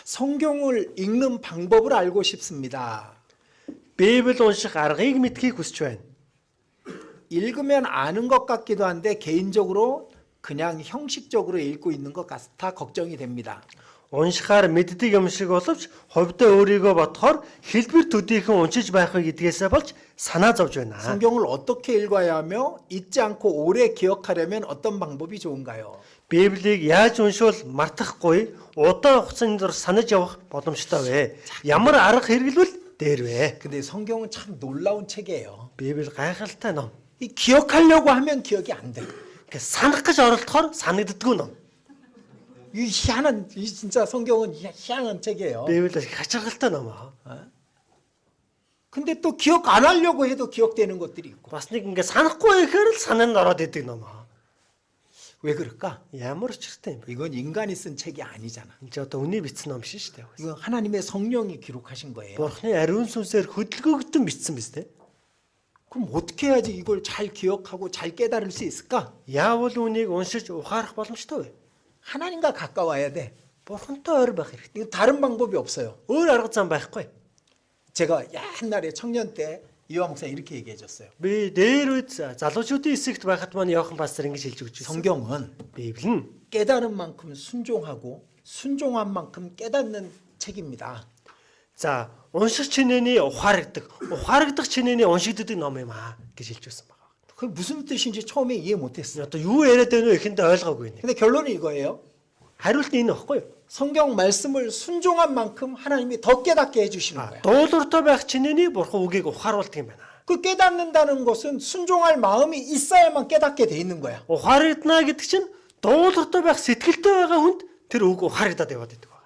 성경을 읽는 방법을 알고 싶습니다. Библи унших аргыг мэдхийг хүсэж байна. 읽으면 아는 것 같기도 한데 개인적으로 그냥 형식적으로 읽고 있는 것 같아 걱정이 됩니다. Уншихаар мэддэг юм шиг боловч хувьдаа өөрийгөө бодохоор хэлбэр төдийхөн уншиж байх гэдгээсээ болж санаа зовж байна. 성경을 어떻게 읽어야 하며 잊지 않고 오래 기억하려면 어떤 방법이 좋은가요? Библийг яаж уншвал мартахгүй удаан хугацааны дотор санаж явах боломжтой вэ? Ямар арга хэрэглвэл дээр вэ? 근데 성경은 참 놀라운 책이에요. Библи гайхалтай ном. 이 기억하려고 하면 기억이 안 돼. Ингээ санах гэж оролдохоор санагддаггүй ном. 이 희한한 이 진짜 성경은 희한한 책이에요. Библи хачиргалтай ном аа. 근데 또 기억 안 하려고 해도 기억되는 것들이 있고. Бас нэг ингээ санахгүй ихээр л санаанд ороод идэг ном аа. 왜 그럴까? Ямар учиртай юм бэ? 이건 인간이 쓴 책이 아니잖아. Энд чи одоо үний бичсэн ном шин шүү дээ. 이건 하나님의 성령이 기록하신 거예요. Бурхны ариун сүнсээр хөдөлгөөгдөн бичсэн биз дээ. 그럼 어떻게 해야지 이걸 잘 기억하고 잘 깨달을 수 있을까? Яавал үнийг уншиж ухаарах боломжтой вэ? 하나님과 가까워야 돼. Бурхантай ойр байх хэрэгтэй. 이거 다른 방법이 없어요. Өөр арга зам байхгүй. 제가 옛날에 청년 때 이화 목사 이렇게 얘기해 줬어요. Би дээр үед залуучуудын хэсэгт байхад маань Иохан пастор ингэж хэлж өгч байсан. 성경은 Библи нь 깨달은 만큼 순종하고 순종한 만큼 깨닫는 책입니다. за унших чинээний ухаарагдах чинээний уншигддаг ном юм аа гэж хэлж байсан байна. 그게 무슨 뜻인지 처음에 이해 못했어요. Одоо юу яриад байноу эхэндээ ойлгоогүй нэ. 근데 결론은 이거예요. Хариулт нь энэ баггүй юу? 성경 말씀을 순종한 만큼 하나님이 더 깨닫게 해주시는 거예요. Дуулууртай байх чинээний бурхан үгийг ухааруулдаг юм байна. 그 깨닫는다는 것은 순종할 마음이 있어야만 깨닫게 돼 있는 거야. Ухаарагдана гэдэг чинь дуулууртай байх сэтгэлтэй байгаа хүнд тэр үг ухаарагдаад яваад байдаг байна.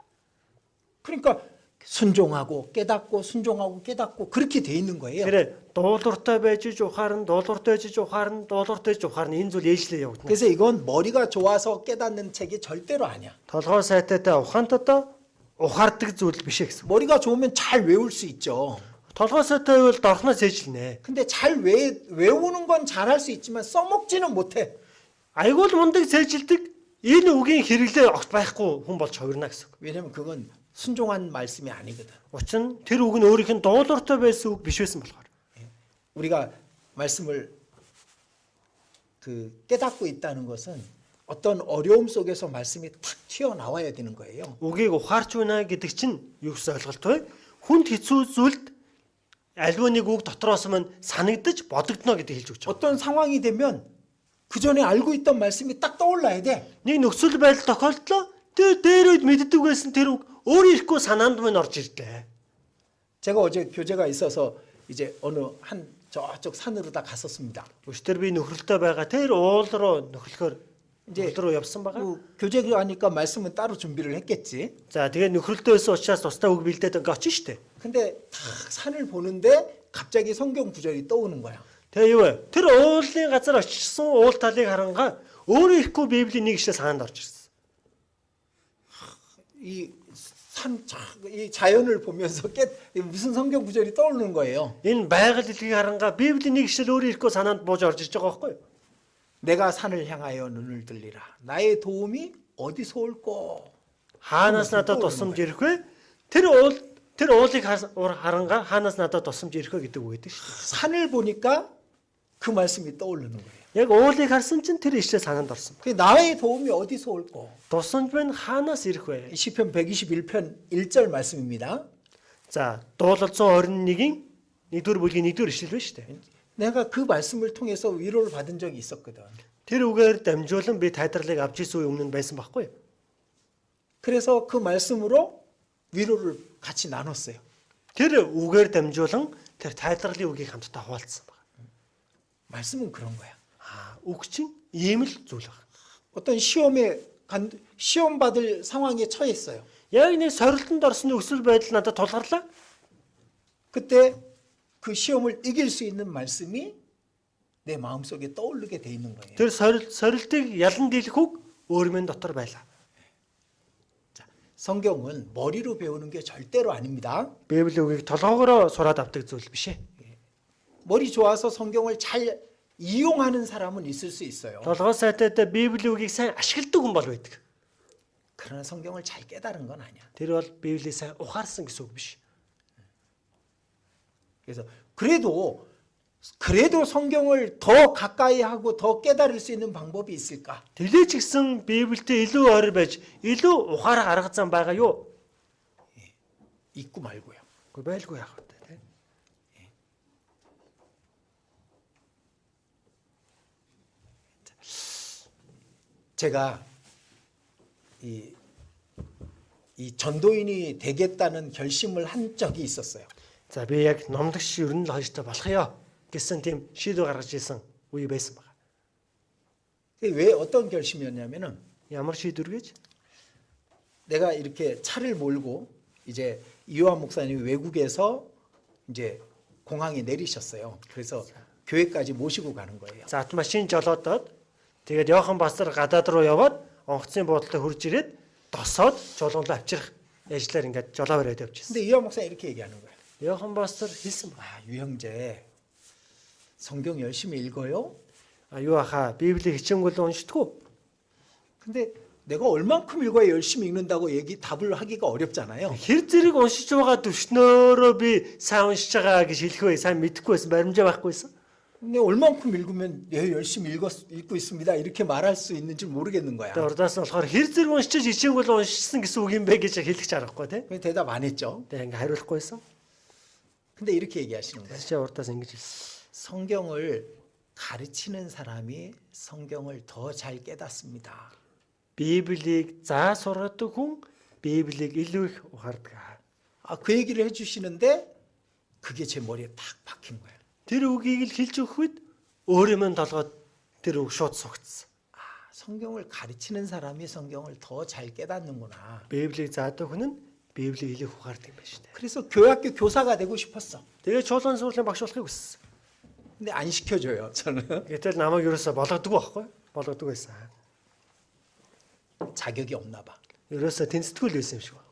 그러니까 순종하고 깨닫고 순종하고 깨닫고 그렇게 돼 있는 거예요. Тэр дуулууртай байж ухаарна, дуулууртай байж ухаарна, дуулууртай байж ухаарна энэ зүйл ээжлээ явагдана. 그래서 이건 머리가 좋아서 깨닫는 책이 절대로 아니야. Толгой сайтайтай ухаантайтай ухаардаг зүйл биш гэсэн. 머리가 좋으면 잘 외울 수 있죠. Толгой сайтай бол дорхноос ээжлэнэ. 근데 잘 외우는 건 잘할 수 있지만 써먹지는 못해. Айгуул мундаг цээжилдэг энэ үгийн хэрэглээ огт байхгүй хүн болж хувирна гэсэн. 왜냐면 그건 순종한 말씀이 아니거든. Учир нь тэр үг нь өөрийнх нь дуулууртай байсан үг биш байсан болохоор. 우리가 말씀을 깨닫고 있다는 것은 어떤 어려움 속에서 말씀이 탁 튀어나와야 되는 거예요. Үгийг ухаарч байна гэдэг чинь юу гэсэн ойлголт вэ? Хүнд хэцүү зүйлд альва нэг үг дотроос мань санагдаж бодогдно гэдэг хэлж өгч байгаа. 어떤 상황이 되면 그 전에 알고 있던 말씀이 딱 떠올라야 돼. Нэг нөхцөл байдал тохиолдлоо. Тэр дээр үед мэддэг байсан тэр үг өөрөө ирэхгүй санаанд минь орж ирлээ. 제가 어제 교제가 있어서 이제 어느 한 저쪽 산으로 다 갔었습니다. Өчтөр би нөхрөлтөө байгаа. Тэр уул руу нөхрөлөхөр 이제 руу явсан байгаа. 교제가 하니까 말씀은 따로 준비를 했겠지. За тэгээ нөхрөлтөөс учраас тусдаа үг бэлдээд ингээ очиж штэ. 근데 딱 산을 보는데 갑자기 성경 구절이 떠오는 거야. Тэгээ юу вэ? Тэр уулын газар очсон уул талыг харангаа өөрөө ирэхгүй Библийн нэг ишлэл санаанд орж ирсэн. 이 자연을 보면서 무슨 성경 구절이 떠오르는 거예요. Энэ байгаль дэлхийг харангаа Библийн нэг ишлэл өөрөө ирэхгүй санаанд бууж орж ирж байгаа байхгүй юу? 내가 산을 향하여 눈을 들리라. 나의 도움이 어디서 올꼬? Хаанаас надад тусламж ирэх вэ? Тэр уулыг харангаа хаанаас надад тусламж ирэх вэ гэдэг үг гэдэг шүү дээ. 산을 보니까 그 말씀이 떠오르는 거예요. Яг уулыг харсан чинь тэр ишлэл санаанд орсон. 그 나의 도움이 어디서 올꼬? Тусламж минь хаанаас ирэх вэ? 시편 121편 1절 말씀입니다. За, дуулал 121-ийн 1-р бүлгийн 1-р ишлэл байна шүү дээ. 내가 그 말씀을 통해서 위로를 받은 적이 있었거든. Тэр үгээр дамжуулан би тайлбарлыг авч ирсэн үе өмнө нь байсан байхгүй юу? 그래서 그 말씀으로 위로를 같이 나눴어요. Тэр үгээр дамжуулан тэр тайлбарлын үгийг хамтдаа хуваалцсан байна. 말씀은 그런 거야. Үг чинь ийм л зүйл байна. 어떤 시험 받을 상황에 처했어요. Яг нэг сорилтонд орсон нөхцөл байдал надад тулгарлаа. 그때 그 시험을 이길 수 있는 말씀이 내 마음속에 떠오르게 돼 있는 거예요. Тэр сорилтыг ялан дийлэх үг өөр минь дотор байлаа. 자, 성경은 머리로 배우는 게 절대로 아닙니다. Библи үгийг толгоогоор сураад авдаг зүйл биш ээ. 머리 좋아서 성경을 잘 이용하는 사람은 있을 수 있어요. Толгой сайтайдаа Библи үгийг сайн ашигладаг хүн бол байдаг. 그러나 성경을 잘 깨달은 건 아니야. Тэр бол Библийг сайн ухаарсан гэсэн үг биш. 그래서 그래도 성경을 더 가까이 하고 더 깨달을 수 있는 방법이 있을까? Тэглээч гэсэн Библиэд илүү ойр байж илүү ухаарах арга зам байгаа юу? 있고 말고요. Үгүй байлгүй яах вэ те. 제가 이 전도인이 되겠다는 결심을 한 적이 있었어요. За би яг номлогч ер нь л хойштой болох ёо гэсэн тийм шийдвэр гаргаж ирсэн үе байсан байна. 왜 어떤 결심이었냐면은 Ямар шийдвэр гэж? 내가 이렇게 차를 몰고 이제 이호환 목사님이 외국에서 이제 공항에 내리셨어요. 그래서 교회까지 모시고 가는 거예요. За автомашин жолоодод тэгээд Йохан Бастар гадаад руу яваад онгоцны буудлаа хурж ирээд досоод жолоолоо авчрах ажлаар ингээд жолоо бариад явчихсан. 근데 이호환 목사님 이렇게 얘기하는 거예요. Йохан Бастар хэлсэн ба. 유형제 성경 열심히 읽어요? Юу аха Библийг хичээнгүйл уншдаггүй. 근데 내가 얼만큼 읽어야 열심히 읽는다고 답을 하기가 어렵잖아요. Хэр зэрэг уншиж байгаа төвшнөөрөө би сайн уншиж байгаа гэж хэлэх вэ? Сайн мэдэхгүй байсан, баримжаа байхгүй байсан. 근데 얼만큼 읽으면 열심히 읽고 있습니다. 이렇게 말할 수 있는지 모르겠는 거야. Тэгээд урдаас нь болохоор хэр зэрэг уншиж хичээнгүйл уншсан гэсэн үг юм бэ гэж хэлэх чарахгүй тий. 그래서 대답 안 했죠. Тэгээд ингээ хариулахгүй байсан. 근데 이렇게 얘기하시는 거예요. Чи урдаас ингэж хэлсэн. 성경을 가르치는 사람이 성경을 더 잘 깨닫습니다. Библийг заа сургадаг хүн Библийг илүү их ухаардаг. 그 얘기를 해주시는데 그게 제 머리에 탁 박힌 거예요. Тэр үгийг л хэлж өгөх үед өөрөө мань толгойд тэр үг шууд сугцсан. 성경을 가르치는 사람이 성경을 더 잘 깨닫는구나. Библийг заадаг хүн нь Библийг илүү их ухаардаг юм байна шүү дээ. 그래서 교회학교 교사가 되고 싶었어. Тэгээд чуулган сургуулийн багш болохыг хүссэн. 근데 안 시켜줘요, 저는. Гэтэл намайг ерөөсө болгодгүй байхгүй. Болгодгүй байсан. 자격이 없나 봐. ерөөсө тэнцэтгүүл байсан юм шиг байна.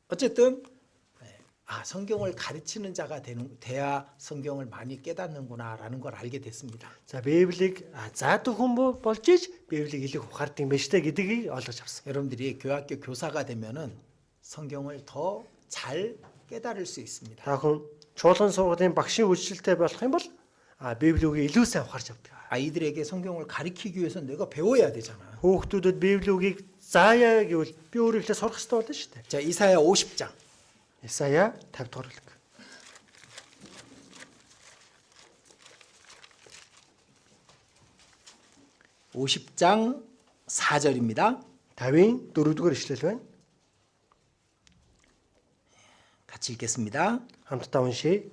어쨌든 성경을 가르치는 자가 돼야 성경을 많이 깨닫는구나라는 걸 알게 됐습니다. За Библийг заадаг хүн болж иж Библийг илүү ухаардаг юм байна штэ гэдгийг ойлгож авсан. 여러분들이 교학교 교사가 되면은 성경을 더 잘 깨달을 수 있습니다. Та хүн чуулган сургуулийн багшийн үйлчлэлтэй болох юм бол Библийг илүү сайн ухаарч авдаг. 아이들에게 성경을 가르치기 위해서 내가 배워야 되잖아. Хүүхдүүдэд Библийг заая гэвэл би өөрөө ихлэ сурах хэрэгтэй болно шүү дээ. 자, 이사야 50장. Исая 50 дугаар бүлэг. 50장 4절입니다. 50-ийн 4-р ишлэл байна. 같이 읽겠습니다. Хамтдаа уншийе.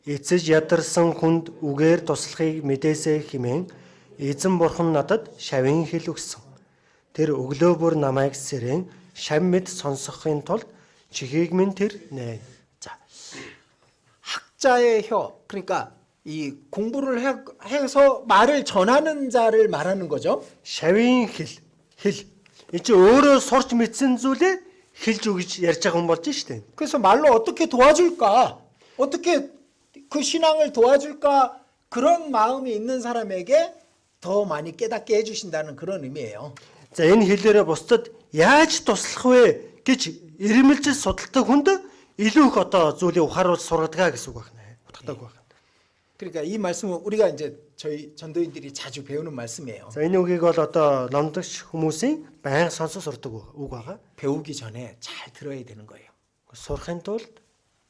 Эцэж ядарсан хүнд үгээр туслахыг мэдээсэй хэмээн эзэн бурхан надад шавин хэл өгсөн. Тэр өглөө бүр намайг сэрэн шав мэд сонсохын тулд чихийг минь тэр нэ. 자, 학자의 혀, 그러니까 이 공부를 해서 말을 전하는 자를 말하는 거죠. Шавин хэл. Энд чи өөрөө сурч мэдсэн зүйлээ хэлж өгж ярьж байгаа хүн болж штэ. 그래서 말로 어떻게 도와줄까? 어떻게 그 신앙을 도와줄까? 그런 마음이 있는 사람에게 더 많이 깨닫게 해주신다는 그런 의미예요. За энэ хэлээрээ бусдад яаж туслах вэ гэж ирмэлж судалдаг хүнд илүү их одоо зүйлийг ухааруулж сургадаг гэсэн үг байна. Утгадаг байна. 그러니까 이 말씀은 우리가 이제 저희 전도인들이 자주 배우는 말씀이에요. За энэ үгийг бол одоо номдогч хүмүүсийн байнга сонсож сурдаг үг байгаа. 배우기 전에 잘 들어야 되는 거예요. Сурахын тулд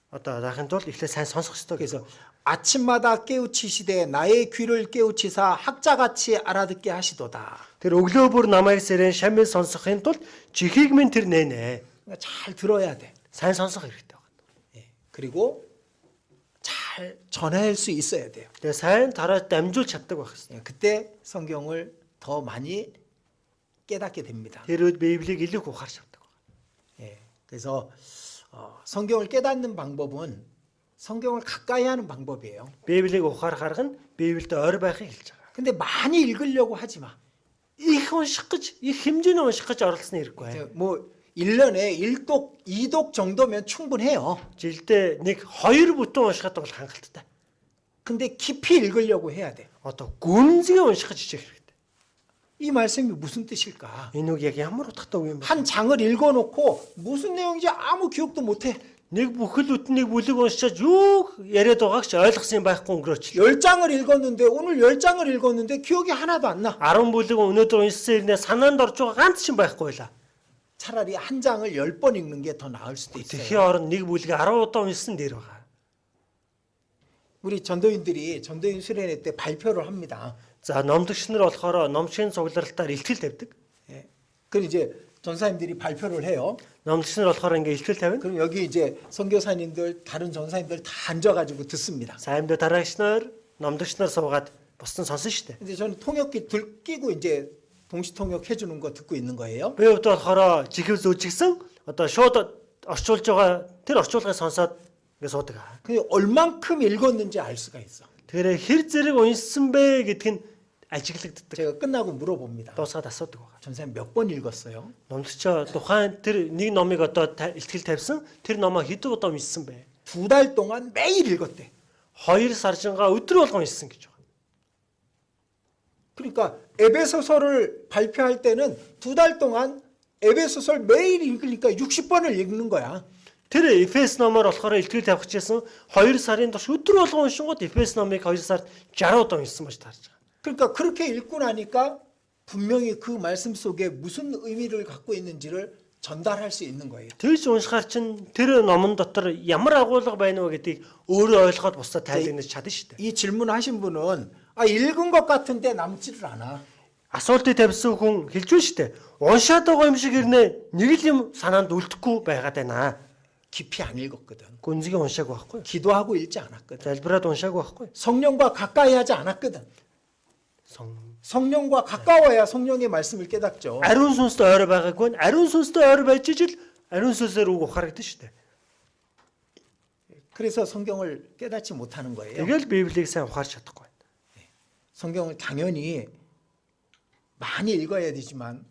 одоо заахын тулд эхлээ сайн сонсох ёстой. 그래서 아침마다 깨우치시되 나의 귀를 깨우치사 학자같이 알아듣게 하시도다. Тэр өглөө бүр намайг сэрэн шамил сонсохын тулд чихийг минь тэр нэнэ. 그러니까 잘 들어야 돼. Сайн сонсох хэрэгтэй байна. 그리고 잘 전할 수 있어야 돼요. Тэгээ сайн тарааж дамжуулж чаддаг байх хэрэгтэй. 그때 성경을 더 많이 깨닫게 됩니다. Тэр үед Библийг илүү их ухаарч чаддаг. 그래서 성경을 깨닫는 방법은 성경을 가까이 하는 방법이에요. Библийг ухаарах арга нь Библиэд ойр байхыг хэлж байгаа. 근데 많이 읽으려고 하지 마. Их унших гэж, их хэмжээний унших гэж оролцсон хэрэггүй. 뭐 1년에 1독, 2독 정도면 충분해요. Жилдээ 1-2 бүтэн уншихад бол хангалттай. 근데 깊이 읽으려고 해야 돼. Одоо гүнзгий унших гэж хичээх хэрэгтэй. 이 말씀이 무슨 뜻일까? Энэ үг яг ямар утгатай үг юм бэ? 한 장을 읽어놓고 무슨 내용인지 아무 기억도 못해. Нэг бүхэл бүтнийг бүлэг уншиж юу яриад байгааг ч ойлгосон юм байхгүй өнгөрөөч. 10장을 읽었는데 오늘 10장을 읽었는데 기억이 하나도 안 나. 10 бүлэг өнөөдөр уншсан ирнэ санаанд орж байгаа ганц ч юм байхгүй байлаа. 차라리 한 장을 10번 읽는 게 더 나을 수도 Тэхийн 있어요. оронд нэг бүлэг 10 удаа уншсан дээр байгаа. 우리 전도인들이 전도인 수련회 때 발표를 합니다. За номдогч нар болохоор номшийн цугларалтаар илтгэл тавьдаг. 예. 그럼 이제 전사님들이 발표를 해요. Номдогч нар болохоор ингээ илтгэл тавина. 그럼 여기 이제 선교사님들 다른 전사님들 다 앉아가지고 듣습니다. Саймд дараагч нар, номдогч нар суугаад бусдын сонсон штэ. 근데 저는 통역기 끼고 이제 동시 통역 해주는 거 듣고 있는 거예요. Би хувьд болохоор чихэв зүүжигсэн одоо шууд орчуулж байгаа тэр орчуулгыг сонсоод ингээ суудаг. 근데 얼만큼 읽었는지 알 수가 있어. Тэгэхээр хэр зэрэг уншсан бэ гэдг нь ажиглагддаг. 제가 끝나고 물어봅니다. Дуусгаад асуудаг байгаа. 전사님 몇 번 읽었어요? Номдогчоо тухайн тэр нэг номыг одоо илтгэл тавьсан тэр номоо хэдэн удаа уншсан бэ? 2달 동안 매일 읽었대. 2 саржингаа өдөр болгон уншсан гэж байгаа. 그러니까 에베소서를 발표할 때는 2달 동안 에베소서를 매일 읽으니까 60번을 읽는 거야. Тэр Эфес номоор болохоор илтгэл тавих гэсэн 2 сарын турш өдөр болгон уншингууд Эфес номыг 2 сард 60 удаа уншсан байж таарч байгаа. 그러니까 그렇게 읽고 나니까 분명히 그 말씀 속에 무슨 의미를 갖고 있는지를 전달할 수 있는 거예요. Тэгж уншихаар чин тэр номон дотор ямар агуулга байна вэ гэдгийг өөрөө ойлгоод бусдад тайлбарлаж чадна шүү дээ. 이 질문하신 분은 읽은 것 같은데 남지를 않아. Асуултыг тавьсан хүн хэлж байна шүү дээ. Уншаад байгаа юм шиг ирнэ. Нэг л юм санаанд үлдэхгүй байгаад байна. 깊이 안 읽었거든. Гүнзгий уншаагүй байхгүй. 기도하고 읽지 않았거든. Залбираад уншаагүй байхгүй. 성령과 가까이 하지 않았거든. 성령과 가까워야 성령의 말씀을 깨닫죠. Ариун сүнстэй ойр байгаагүй. Ариун сүнстэй ойр байж ижил ариун сүнсээр үг ухаардаг шүү дээ. 그래서 성경을 깨닫지 못하는 거예요. Тэгэл Библийг сайн ухаарч чадахгүй. 성경을 당연히 많이 읽어야 되지만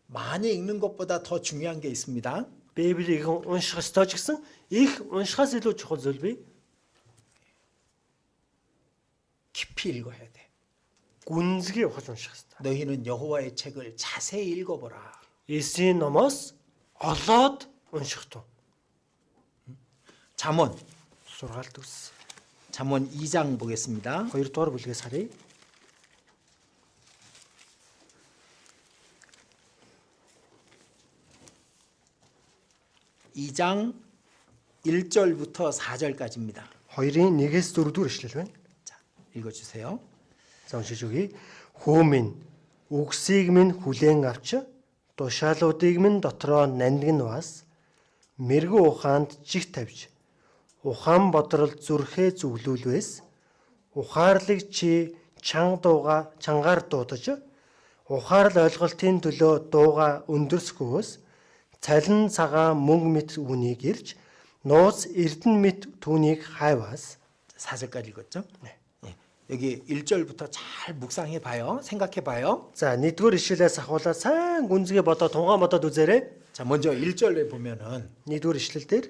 많이 읽는 것보다 더 중요한 게 있습니다. Библийг унших ёстой ч гэсэн их уншихаас илүү чухал зүйл бий. 깊이 읽어야 돼. Гүнзгий ухаж унших ёстой. 너희는 여호와의 책을 자세히 읽어보라. Есийн номоос олоод унших туу. 잠언 Сургаалт үс. 잠언 2장 보겠습니다. 2 дугаар бүлгээс харъя. 이 장 1절부터 4절까지입니다. 2-ын 1-ээс 4 дугаар ишлэл байна. 자, 읽어주세요. За уншиж өгье. Хөө минь үгсийг минь хүлээн авч тушаалуудыг минь дотроо нандин бас мэрэгүү ухаанд жиг тавьж ухаан бодрол зүрхээ зүглүүлвэс ухаарлыг чи чангаар дуудаж ухаарл ойлголтын төлөө дууга өндөрсгөөс цалин цагаан мөнгө мэт үнийг ирж нууц эрдэн мэт түүнийг хайвас 4절까지 읽었죠? 네. 여기 1절부터 잘 묵상해 봐요. 생각해 봐요. За 1-р ишлэлээс ахуулаад сайн гүнзгий бодоод тунгаан бодоод үзээрэй. 자, 먼저 1절에 보면은 1-р ишлэл дээр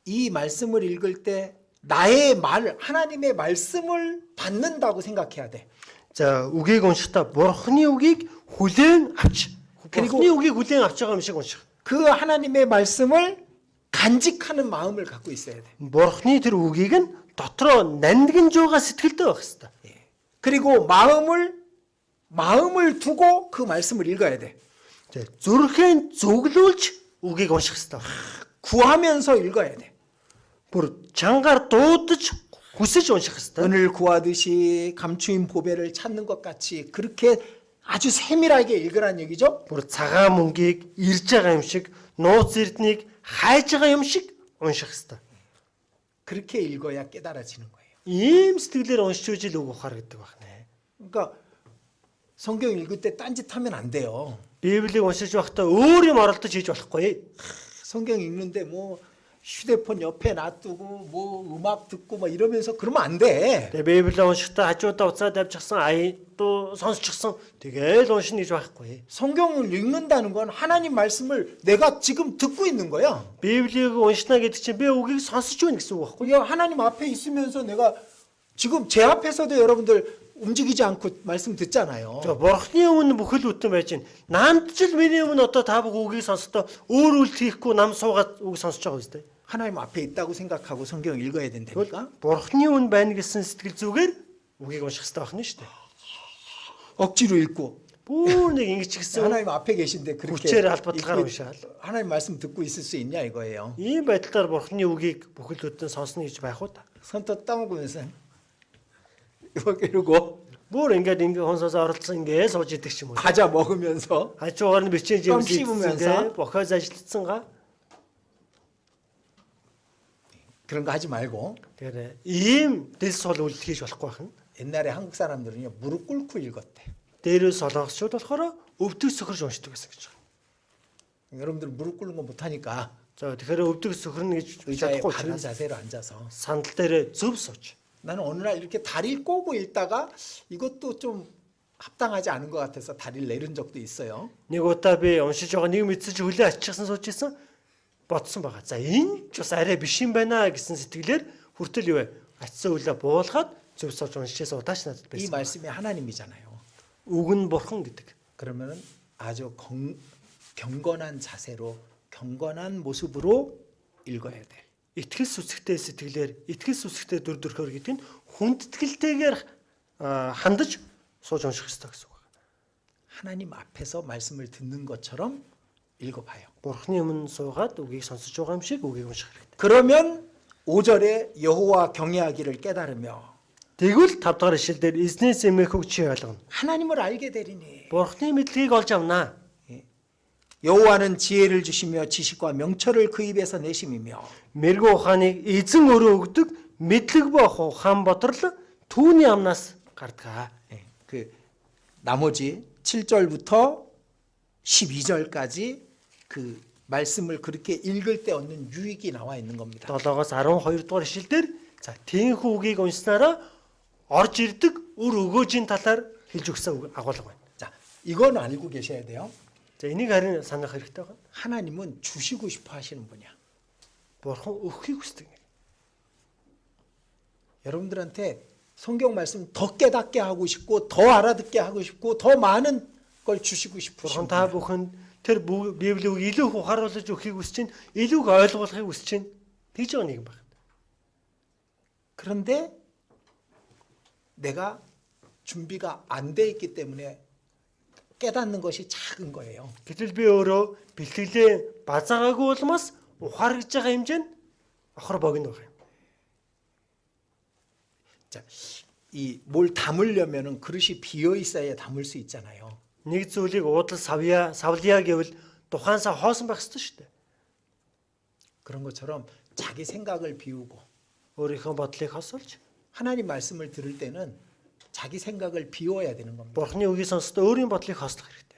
이 말씀을 읽을 때 나의 말, 하나님의 말씀을 받는다고 생각해야 돼. за үгийг уншихдаа бурхны үгийг хүлээн авч 그리고- бурхны үгийг хүлээн авч байгаа юм шиг унших. 그 하나님의 말씀을 간직하는 마음을 갖고 있어야 돼. Бурхны тэр үгийг нь дотроо нандинж байгаа сэтгэлтэй байх хэрэгтэй. 그리고 마음을 두고 그 말씀을 읽어야 돼. За зүрхэн зүглүүлж үгийг унших хэрэгтэй. 구하면서 읽어야 돼. Бүр чангаар дуудаж хүсэж унших хэрэгтэй. 은을 구하듯이 감추인 보배를 찾는 것 같이 그렇게 아주 세밀하게 읽으란 얘기죠. Бүр цагаан мөнгийг ирж байгаа юм шиг, нууц эрднийг хайж байгаа юм шиг унших хэрэгтэй. 그렇게 읽어야 깨달아지는 거예요. Ийм сэтгэлээр уншиж ижил үг ухаар гэдэг байна. 그러니까 성경 읽을 때 딴짓하면 안 돼요. Библийг уншиж байхдаа өөр юм оролдож хийж болохгүй. 성경 읽는데 뭐 휴대폰 옆에 놔두고 뭐 음악 듣고 막 이러면서 그러면 안 돼. Тэгээ Библийг уншихдаа хажуудаа уцаад авчихсан аяду сонсчихсан тэгээл уншина гэж байхгүй. 성경을 읽는다는 건 하나님 말씀을 내가 지금 듣고 있는 거야. Библийг уншина гэдэг чинь би үгийг сонсож байна гэсэн үг байхгүй. 그게 하나님 앞에 있으면서 내가 지금 제 앞에서도 여러분들 움직이지 않고 말씀 듣잖아요. За бурхны өмнө бүхэл бүтэн байж байна. Наанд ч л миний өмнө одоо та бүхэн үгийг сонсохдоо өөр үйлдэл хийхгүй нам суугаад үг сонсож байгаа үстэй. 하나님 앞에 있다고 생각하고 성경을 읽어야 된다니까. Бурхны өмнө байна гэсэн сэтгэл зүгээр үгийг унших хэрэгтэй байна шүү дээ. 억지로 읽고 Бүр нэг ингэж гисэн 하나님 앞에 계신데 그렇게 хүчээр албатлагаар 읽고 уншаал. 하나님 말씀 듣고 있을 수 있냐 이거예요. Ийм байдлаар бурхны үгийг бүхэл бүтэн сонсно гэж байх уу та? 손톱 따먹으면서 이러고 Бүр ингээд хонсоос оролцсон ингээд сууж идэг ч юм уу. 과자 먹으면서 Хажуугаар нь бичэн 껌 жимс 씹으면서. идсэн бохоос ажиллацсангаа. 그런 거 하지 말고 Тэгэхээр ийм дэс сул үйлдэл хийж болохгүй байна. 옛날에 한국 사람들은요 무릎 꿇고 읽었대. Дээрээс солонгосчууд болохоор өвдөг сөхөрж уншдаг гэсэн гэж байна. 여러분들 무릎 꿇는 거 못하니까 За тэгэхээр өвдөг сөхөрнө гэж 의자에 чадахгүй 바른 учраас 자세로 앉아서 сандал дээр зөв сууж. 나는 어느 날 이렇게 다리를 꼬고 읽다가 이것도 좀 합당하지 않은 것 같아서 다리를 내린 적도 있어요. Нэг удаа би уншиж байгаа нэг мэдсэж хөлөө аччихсан сууж исэн бодсон байгаа. За энэ ч бас арай биш юм байна гэсэн сэтгэлээр хүртэл юу вэ? Ачсан хөлөө буулгаад зөв сууж уншижсэн удаач надад 이 байсан. 말씀이 하나님이잖아요. Үг нь бурхан гэдэг. 그러면은 아주 경건한 자세로 경건한 모습으로 읽어야 돼. Итгэл сүсгтэй сэтгэлээр, итгэл сүсгтэй дүр төрхөөр гэдэг нь хүндэтгэлтэйгээр хандаж сууж унших хэрэгтэй гэсэн үг. 하나님 앞에서 말씀을 듣는 것처럼 읽어봐요. Бурхны өмнө суугаад үгийг сонсож байгаа юм шиг үгийг унших хэрэгтэй. 그러면 5절에 여호와 경외하기를 깨달으며 Тэгвэл 5 дахь ишлэлдэр эзнээс эмэхүг чи ойлгоно. 하나님을 알게 되리니 Бурхны мэдлэгийг олж авнаа. 여호와는 지혜를 주시며 지식과 명철을 그 입에서 내심이며 Мэрэгүү ухааныг эзэн өөрөө өгдөг, мэдлэг бох ухаан бодрол түүний амнаас гардаг. 그 나머지 7절부터 12절까지 그 말씀을 그렇게 읽을 때 얻는 유익이 나와 있는 겁니다. 7-оос 12 дугаар ишлэлдэр за тийхүү үгийг уншсанараа орж ирдэг үр өгөөжийн талаар хэлж өгсөн агуулга байна. 자, 이건 알고 계셔야 돼요. За энийг харин санах хэрэгтэй байна. 하나님은 주시고 싶어 하시는 분이야. Бурхан өгөхийг хүсдэг. 여러분들한테 성경 말씀 더 깨닫게 하고 싶고 더 알아듣게 하고 싶고 더 많은 걸 주시고 싶으신 Бурхан та 분이야. бүхэн тэр Библийг илүү их ухааруулж өгөхийг хүсэж чинь, илүү их ойлгуулахыг хүсэж чинь тэгж байгаа нэг юм байна. 그런데 내가 준비가 안 돼 있기 때문에 깨닫는 것이 작은 거예요. Гэтэл би өөрөө бэлтгэлээ базаагаагүй улмаас ухаарж байгаа хэмжээ нь охор богино байна. 자, 이 뭘 담으려면은 그릇이 비어 있어야 담을 수 있잖아요. Нэг зүйлийг уудлал савлия гэвэл тухайнсаа хоосон байх ёстой шүү дээ. 그런 것처럼 자기 생각을 비우고 Өөрийнхөө бодлыг хосолж 하나님 말씀을 들을 때는 자기 생각을 비워야 되는 겁니다. Бурхны үгийг сонсдоо өөрийн бодлыг хослох хэрэгтэй.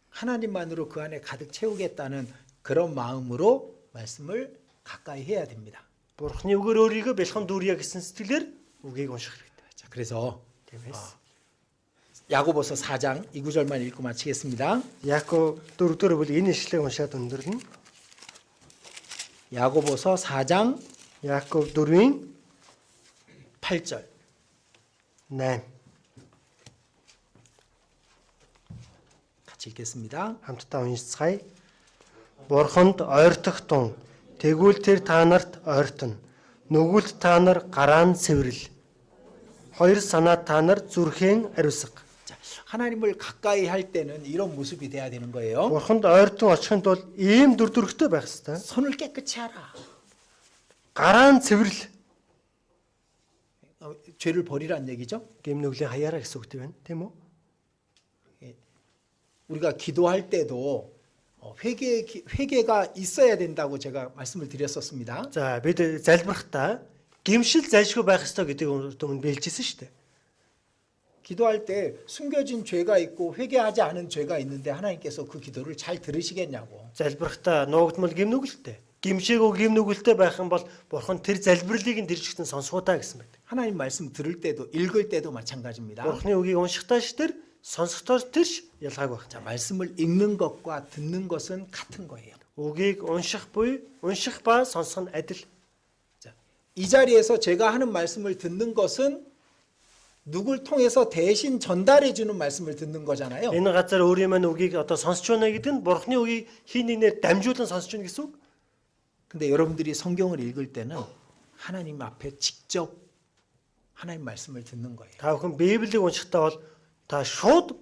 하나님만으로 그 안에 가득 채우겠다는 그런 마음으로 말씀을 가까이 해야 됩니다. Бурхны үгээр өөрийгөө бэлхэн дүүрья гэсэн сэтгэлээр үгийг унших хэрэгтэй. 자, 그래서 Тиймээс 야고보서 4장 2구절만 읽고 마치겠습니다. Яаков 4-р бүлэг энэ ишлэгийг уншаад өндөрлөнө. 야고보서 4장 Яаков 4-ийн 8절. 8 같이 읽겠습니다. хамтдаа уншицгаая. Бурханд ойртох тун тэгвэл тэр та нарт ойртно. Нүгүлт та нар гараан цэвэрл. Хоёр санаа та нар зүрхэн ариусга. 자, 하나님을 가까이 할 때는 이런 모습이 돼야 되는 거예요. Бурханд ойртон очихын тулд ийм дүр төрхтэй байх ёстой. 손을 깨끗이 하라. Гараан цэвэрл. 죄를 버리란 얘기죠. Гэм нүглийн хаяараа гэсэн үг тийм үү? 우리가 기도할 때도 회개가 있어야 된다고 제가 말씀을 드렸었습니다. За бид залбирахдаа гимшил зайлшгүй байх ёстой гэдгийг өмнө бэлжсэн шүү дээ. 기도할 때 숨겨진 죄가 있고 회개하지 않은 죄가 있는데 하나님께서 그 기도를 잘 들으시겠냐고. Залбирахдаа нуугдмал гим нүгэлтэй. Гимшээгүй гим нүгэлтэй байх юм бол бурхан тэр залбирлыг нь дэрчгтэн сонсгуудаа гэсэн байдаг. 하나님 말씀 들을 때도 읽을 때도 마찬가지입니다. Бурхны үгийг уншихтаа ш тэр сонсохдоо тэрш ялгааг байх. 자, 말씀을 읽는 것과 듣는 것은 같은 거예요. Үгийг унших буй унших ба сонсох нь адил. 자, 이 자리에서 제가 하는 말씀을 듣는 것은 누굴 통해서 대신 전달해 주는 말씀을 듣는 거잖아요. Энэ газар өөрийн маань үгийг одоо сонсч байна гэдэг нь бурхны үгийг хин нэгнээр дамжуулан сонсч байна гэсэн үг. 근데 여러분들이 성경을 읽을 때는 하나님 앞에 직접 하나님 말씀을 듣는 거예요. Та бүхэн Библийг уншихдаа бол та шууд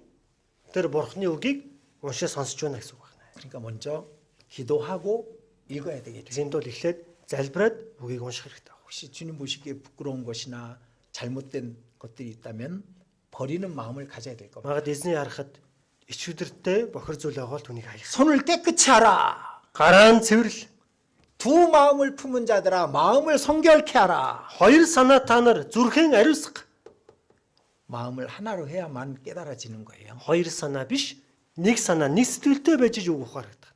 тэр бурхны үгийг уншиж сонсч байна гэсэн үг байна. 그러니까 먼저 기도하고 읽어야 되겠죠. Тэгсэнд бол эхлээд залбираад үгийг унших хэрэгтэй. 혹시 주님 보시기에 부끄러운 것이나 잘못된 것들이 있다면 버리는 마음을 가져야 될 겁니다. Магад эзний харахад ичүүдэртэй бохир зүйл байгаа бол түүнийг хаях. 손을 깨끗이 하라. Гараан цэвэрл. 두 마음을 품은 자들아 마음을 성결케 하라. Хоёр санаа та нар зүрхэн ариусга. 마음을 하나로 해야만 깨달아지는 거예요. Хоёр санаа биш, нэг санаа, нэг сэтгэлтэй байж үг ухаардаг.